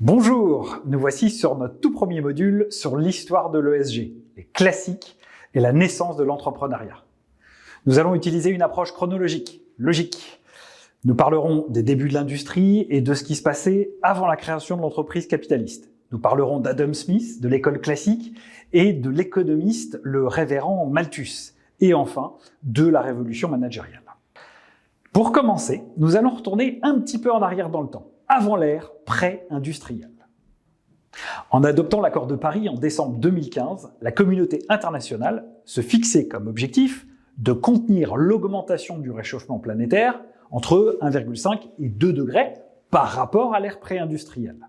Bonjour, nous voici sur notre tout premier module sur l'histoire de l'ESG, les classiques et la naissance de l'entrepreneuriat. Nous allons utiliser une approche chronologique, logique. Nous parlerons des débuts de l'industrie et de ce qui se passait avant la création de l'entreprise capitaliste. Nous parlerons d'Adam Smith, de l'école classique et de l'économiste, le révérend Malthus. Et enfin, de la révolution managériale. Pour commencer, nous allons retourner un petit peu en arrière dans le temps, avant l'ère pré-industrielle. En adoptant l'accord de Paris en décembre 2015, la communauté internationale se fixait comme objectif de contenir l'augmentation du réchauffement planétaire entre 1,5 et 2 degrés par rapport à l'ère pré-industrielle.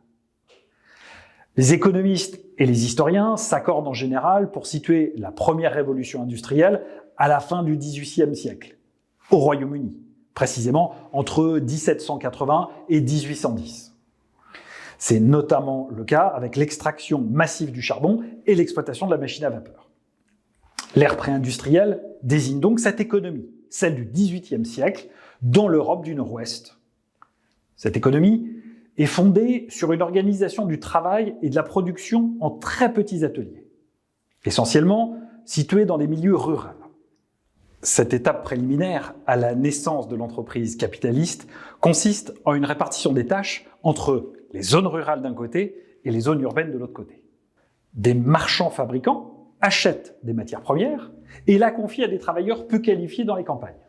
Les économistes et les historiens s'accordent en général pour situer la première révolution industrielle à la fin du XVIIIe siècle, au Royaume-Uni, précisément entre 1780 et 1810. C'est notamment le cas avec l'extraction massive du charbon et l'exploitation de la machine à vapeur. L'ère pré-industrielle désigne donc cette économie, celle du XVIIIe siècle, dans l'Europe du Nord-Ouest. Cette économie est fondée sur une organisation du travail et de la production en très petits ateliers, essentiellement situés dans des milieux ruraux. Cette étape préliminaire à la naissance de l'entreprise capitaliste consiste en une répartition des tâches entre les zones rurales d'un côté et les zones urbaines de l'autre côté. Des marchands fabricants achètent des matières premières et la confient à des travailleurs peu qualifiés dans les campagnes.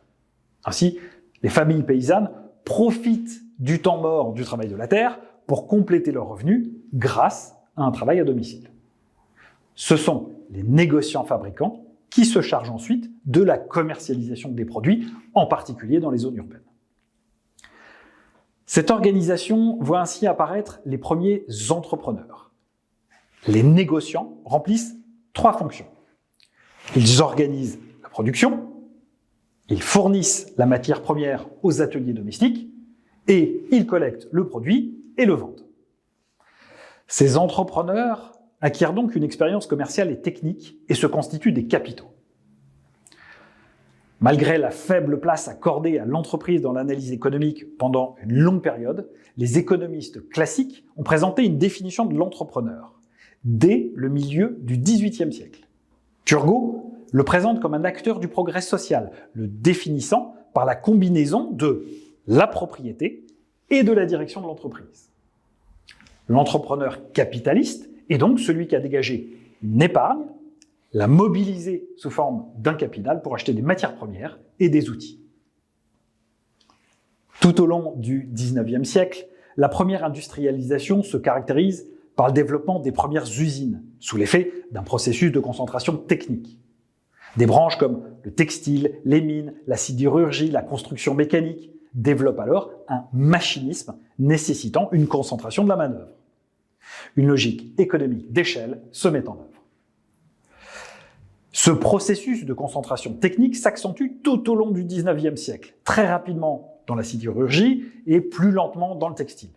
Ainsi, les familles paysannes profitent du temps mort du travail de la terre pour compléter leurs revenus grâce à un travail à domicile. Ce sont les négociants fabricants qui se chargent ensuite de la commercialisation des produits, en particulier dans les zones urbaines. Cette organisation voit ainsi apparaître les premiers entrepreneurs. Les négociants remplissent 3 fonctions. Ils organisent la production, ils fournissent la matière première aux ateliers domestiques et ils collectent le produit et le vendent. Ces entrepreneurs acquièrent donc une expérience commerciale et technique et se constituent des capitaux. Malgré la faible place accordée à l'entreprise dans l'analyse économique pendant une longue période, les économistes classiques ont présenté une définition de l'entrepreneur dès le milieu du XVIIIe siècle. Turgot le présente comme un acteur du progrès social, le définissant par la combinaison de la propriété et de la direction de l'entreprise. L'entrepreneur capitaliste est donc celui qui a dégagé une épargne, l'a mobilisée sous forme d'un capital pour acheter des matières premières et des outils. Tout au long du XIXe siècle, la première industrialisation se caractérise par le développement des premières usines, sous l'effet d'un processus de concentration technique. Des branches comme le textile, les mines, la sidérurgie, la construction mécanique développent alors un machinisme nécessitant une concentration de la manœuvre. Une logique économique d'échelle se met en œuvre. Ce processus de concentration technique s'accentue tout au long du XIXe siècle, très rapidement dans la sidérurgie et plus lentement dans le textile.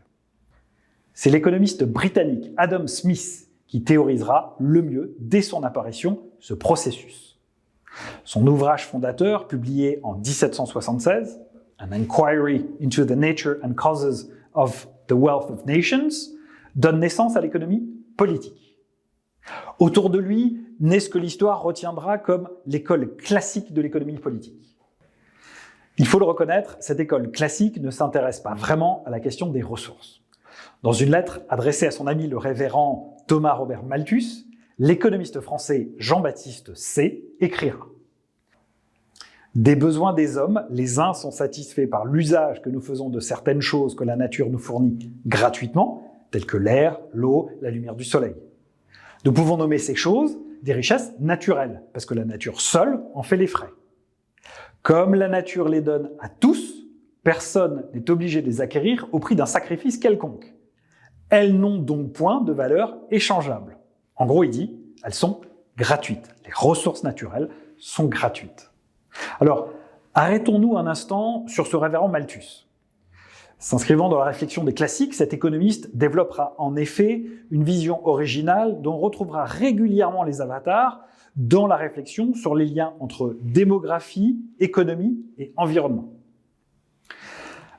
C'est l'économiste britannique Adam Smith qui théorisera le mieux, dès son apparition, ce processus. Son ouvrage fondateur, publié en 1776, An Inquiry into the Nature and Causes of the Wealth of Nations, donne naissance à l'économie politique. Autour de lui naît ce que l'histoire retiendra comme l'école classique de l'économie politique. Il faut le reconnaître, cette école classique ne s'intéresse pas vraiment à la question des ressources. Dans une lettre adressée à son ami le révérend Thomas Robert Malthus, l'économiste français Jean-Baptiste Say écrira « Des besoins des hommes, les uns sont satisfaits par l'usage que nous faisons de certaines choses que la nature nous fournit gratuitement, telles que l'air, l'eau, la lumière du soleil. Nous pouvons nommer ces choses des richesses naturelles, parce que la nature seule en fait les frais. Comme la nature les donne à tous, personne n'est obligé de les acquérir au prix d'un sacrifice quelconque. Elles n'ont donc point de valeur échangeable. » En gros, il dit, elles sont gratuites. Les ressources naturelles sont gratuites. Alors, arrêtons-nous un instant sur ce révérend Malthus. S'inscrivant dans la réflexion des classiques, cet économiste développera en effet une vision originale dont on retrouvera régulièrement les avatars dans la réflexion sur les liens entre démographie, économie et environnement.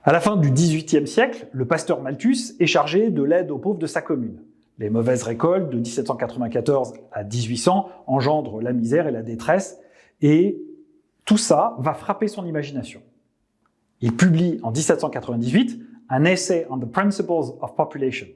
À la fin du XVIIIe siècle, le pasteur Malthus est chargé de l'aide aux pauvres de sa commune. Les mauvaises récoltes de 1794 à 1800 engendrent la misère et la détresse, et tout ça va frapper son imagination. Il publie en 1798 un essai on the principles of population.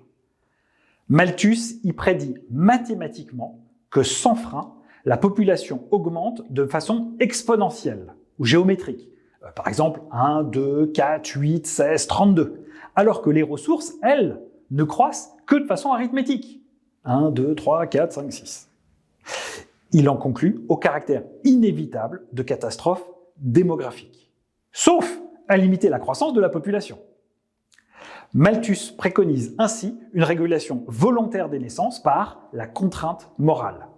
Malthus y prédit mathématiquement que sans frein, la population augmente de façon exponentielle ou géométrique. Par exemple, 1, 2, 4, 8, 16, 32. Alors que les ressources, elles, ne croissent que de façon arithmétique. 1, 2, 3, 4, 5, 6. Il en conclut au caractère inévitable de catastrophes démographiques. Sauf à limiter la croissance de la population. Malthus préconise ainsi une régulation volontaire des naissances par la contrainte morale.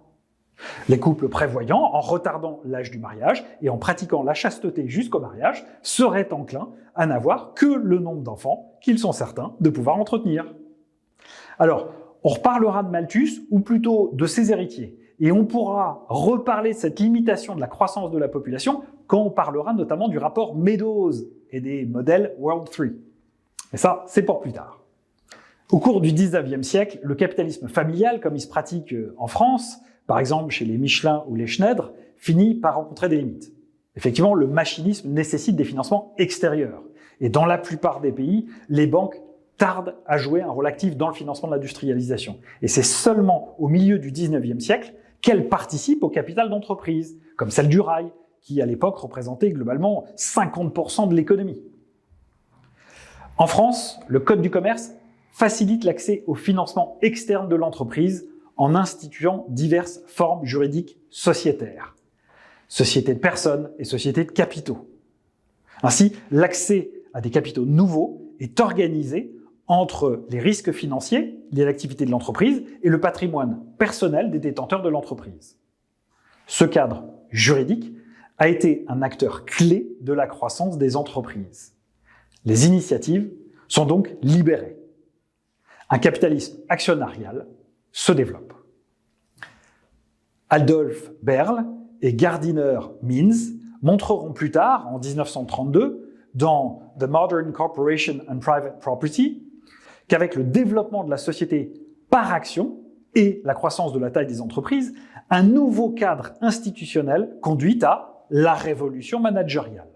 Les couples prévoyants, en retardant l'âge du mariage et en pratiquant la chasteté jusqu'au mariage, seraient enclins à n'avoir que le nombre d'enfants qu'ils sont certains de pouvoir entretenir. Alors, on reparlera de Malthus, ou plutôt de ses héritiers, et on pourra reparler de cette limitation de la croissance de la population quand on parlera notamment du rapport Meadows et des modèles World 3. Mais ça, c'est pour plus tard. Au cours du XIXe siècle, le capitalisme familial, comme il se pratique en France, par exemple chez les Michelin ou les Schneider, finit par rencontrer des limites. Effectivement, le machinisme nécessite des financements extérieurs. Et dans la plupart des pays, les banques tardent à jouer un rôle actif dans le financement de l'industrialisation. Et c'est seulement au milieu du XIXe siècle qu'elles participent au capital d'entreprise, comme celle du rail, qui à l'époque représentait globalement 50% de l'économie. En France, le Code du commerce facilite l'accès au financement externe de l'entreprise en instituant diverses formes juridiques sociétaires, sociétés de personnes et sociétés de capitaux. Ainsi, l'accès à des capitaux nouveaux est organisé entre les risques financiers liés à l'activité de l'entreprise et le patrimoine personnel des détenteurs de l'entreprise. Ce cadre juridique a été un acteur clé de la croissance des entreprises. Les initiatives sont donc libérées. Un capitalisme actionnarial se développe. Adolf Berle et Gardiner Means montreront plus tard, en 1932, dans The Modern Corporation and Private Property, qu'avec le développement de la société par action et la croissance de la taille des entreprises, un nouveau cadre institutionnel conduit à la révolution managériale.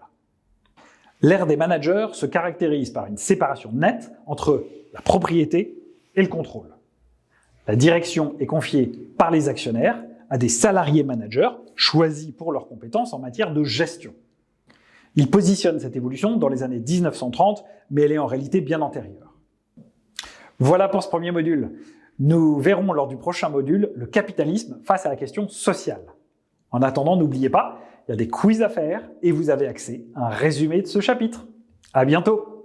L'ère des managers se caractérise par une séparation nette entre la propriété et le contrôle. La direction est confiée par les actionnaires à des salariés managers choisis pour leurs compétences en matière de gestion. Il positionne cette évolution dans les années 1930, mais elle est en réalité bien antérieure. Voilà pour ce premier module. Nous verrons lors du prochain module le capitalisme face à la question sociale. En attendant, n'oubliez pas, il y a des quiz à faire et vous avez accès à un résumé de ce chapitre. À bientôt!